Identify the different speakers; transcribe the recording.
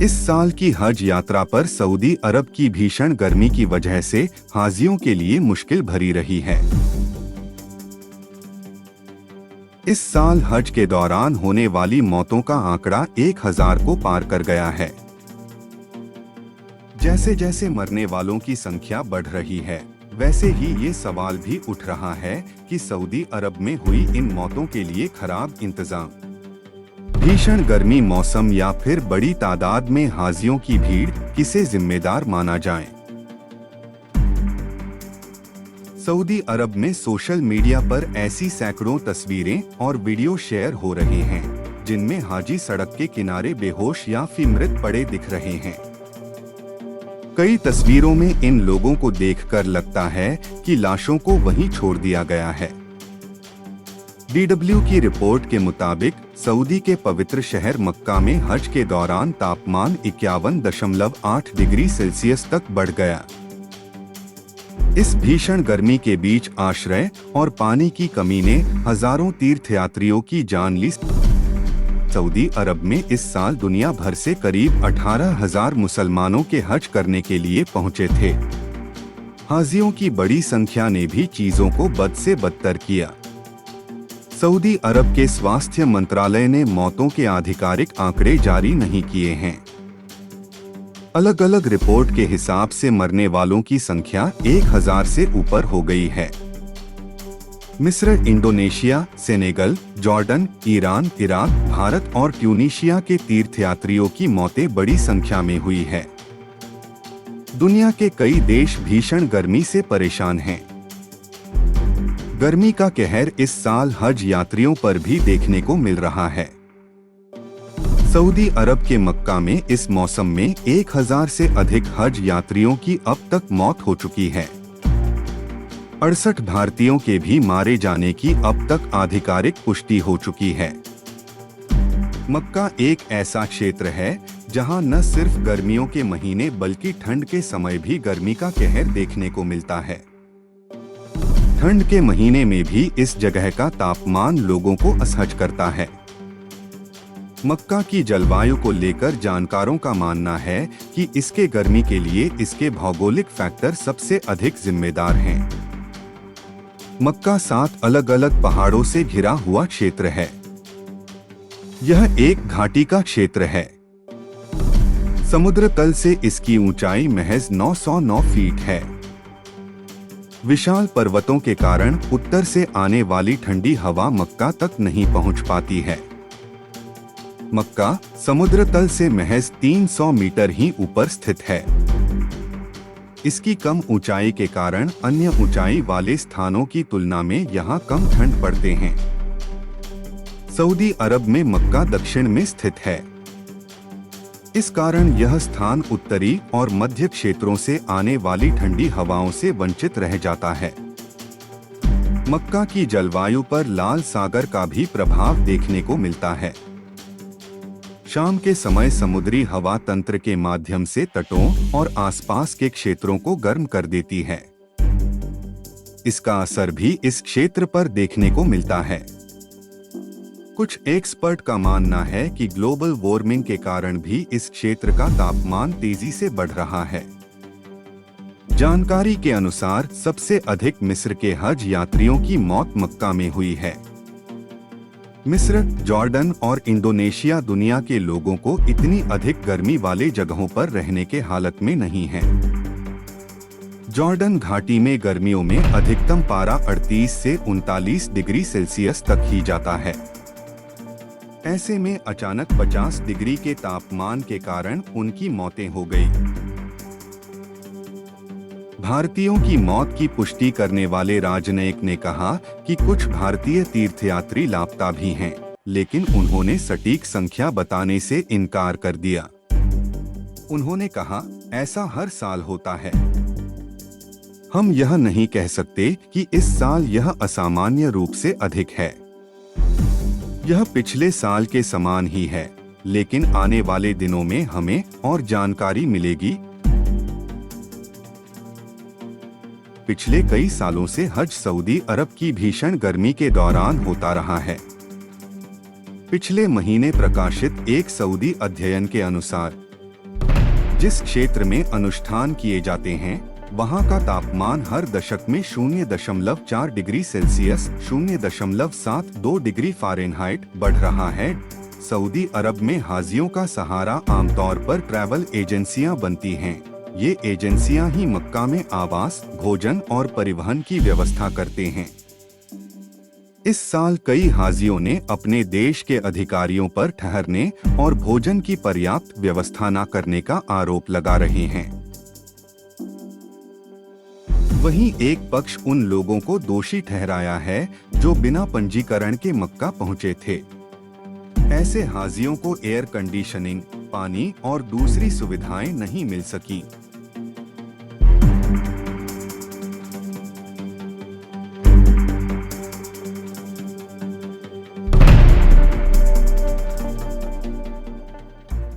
Speaker 1: इस साल की हज यात्रा पर सऊदी अरब की भीषण गर्मी की वजह से हाजियों के लिए मुश्किल भरी रही है। इस साल हज के दौरान होने वाली मौतों का आंकड़ा 1000 को पार कर गया है। जैसे जैसे मरने वालों की संख्या बढ़ रही है, वैसे ही ये सवाल भी उठ रहा है कि सऊदी अरब में हुई इन मौतों के लिए खराब इंतजाम, भीषण गर्मी मौसम या फिर बड़ी तादाद में हाजियों की भीड़ किसे जिम्मेदार माना जाए। सऊदी अरब में सोशल मीडिया पर ऐसी सैकड़ों तस्वीरें और वीडियो शेयर हो रहे हैं जिनमें हाजी सड़क के किनारे बेहोश या फिर मृत पड़े दिख रहे हैं। कई तस्वीरों में इन लोगों को देखकर लगता है कि लाशों को वहीं छोड़ दिया गया है। DW की रिपोर्ट के मुताबिक सऊदी के पवित्र शहर मक्का में हज के दौरान तापमान 51.8 डिग्री सेल्सियस तक बढ़ गया। इस भीषण गर्मी के बीच आश्रय और पानी की कमी ने हजारों तीर्थयात्रियों की जान ली। सऊदी अरब में इस साल दुनिया भर से करीब 18,000 मुसलमानों के हज करने के लिए पहुंचे थे। हाजियों की बड़ी संख्या ने भी चीजों को बद से बदतर किया। सऊदी अरब के स्वास्थ्य मंत्रालय ने मौतों के आधिकारिक आंकड़े जारी नहीं किए हैं। अलग अलग रिपोर्ट के हिसाब से मरने वालों की संख्या 1000 से ऊपर हो गई है। मिस्र, Indonesia, Senegal, Jordan, Iran, Iraq, Bharat और ट्यूनीशिया के तीर्थयात्रियों की मौतें बड़ी संख्या में हुई है। दुनिया के कई देश भीषण गर्मी से परेशान हैं। गर्मी का कहर इस साल हज यात्रियों पर भी देखने को मिल रहा है। सऊदी अरब के मक्का में इस मौसम में 1000 से अधिक हज यात्रियों की अब तक मौत हो चुकी है। 68 भारतीयों के भी मारे जाने की अब तक आधिकारिक पुष्टि हो चुकी है। मक्का एक ऐसा क्षेत्र है जहां न सिर्फ गर्मियों के महीने बल्कि ठंड के समय भी गर्मी का कहर देखने को मिलता है। ठंड के महीने में भी इस जगह का तापमान लोगों को असहज करता है। मक्का की जलवायु को लेकर जानकारों का मानना है कि इसके गर्मी के लिए इसके भौगोलिक फैक्टर सबसे अधिक जिम्मेदार हैं। मक्का 7 अलग अलग पहाड़ों से घिरा हुआ क्षेत्र है। यह एक घाटी का क्षेत्र है। समुद्र तल से इसकी ऊंचाई महज 909 फीट है। विशाल पर्वतों के कारण उत्तर से आने वाली ठंडी हवा मक्का तक नहीं पहुंच पाती है। मक्का समुद्र तल से महज 300 मीटर ही ऊपर स्थित है। इसकी कम ऊंचाई के कारण अन्य ऊंचाई वाले स्थानों की तुलना में यहाँ कम ठंड पड़ते हैं। सऊदी अरब में मक्का दक्षिण में स्थित है। इस कारण यह स्थान उत्तरी और मध्य क्षेत्रों से आने वाली ठंडी हवाओं से वंचित रह जाता है। मक्का की जलवायु पर लाल सागर का भी प्रभाव देखने को मिलता है। शाम के समय समुद्री हवा तंत्र के माध्यम से तटों और आसपास के क्षेत्रों को गर्म कर देती है। इसका असर भी इस क्षेत्र पर देखने को मिलता है। कुछ एक्सपर्ट का मानना है कि ग्लोबल वार्मिंग के कारण भी इस क्षेत्र का तापमान तेजी से बढ़ रहा है। जानकारी के अनुसार सबसे अधिक मिस्र के हज यात्रियों की मौत मक्का में हुई है। मिस्र, जॉर्डन और इंडोनेशिया दुनिया के लोगों को इतनी अधिक गर्मी वाले जगहों पर रहने के हालत में नहीं है। जॉर्डन घाटी में गर्मियों में अधिकतम पारा 38 से 39 डिग्री सेल्सियस तक ही जाता है। ऐसे में अचानक 50 डिग्री के तापमान के कारण उनकी मौतें हो गई। भारतीयों की मौत की पुष्टि करने वाले राजनयिक ने कहा कि कुछ भारतीय तीर्थयात्री लापता भी हैं, लेकिन उन्होंने सटीक संख्या बताने से इनकार कर दिया। उन्होंने कहा, ऐसा हर साल होता है। हम यह नहीं कह सकते कि इस साल यह असामान्य रूप से अधिक है। यह पिछले साल के समान ही है, लेकिन आने वाले दिनों में हमें और जानकारी मिलेगी। पिछले कई सालों से हज सऊदी अरब की भीषण गर्मी के दौरान होता रहा है। पिछले महीने प्रकाशित एक सऊदी अध्ययन के अनुसार जिस क्षेत्र में अनुष्ठान किए जाते हैं वहां का तापमान हर दशक में 0.4 डिग्री सेल्सियस 0.72 डिग्री फ़ारेनहाइट बढ़ रहा है। सऊदी अरब में हाजियों का सहारा आमतौर पर ट्रैवल एजेंसियां बनती हैं। ये एजेंसियां ही मक्का में आवास, भोजन और परिवहन की व्यवस्था करते हैं। इस साल कई हाजियों ने अपने देश के अधिकारियों पर ठहरने और भोजन की पर्याप्त व्यवस्था न करने का आरोप लगा रहे हैं। वहीं एक पक्ष उन लोगों को दोषी ठहराया है जो बिना पंजीकरण के मक्का पहुंचे थे। ऐसे हाजियों को एयर कंडीशनिंग, पानी और दूसरी सुविधाएं नहीं मिल सकी।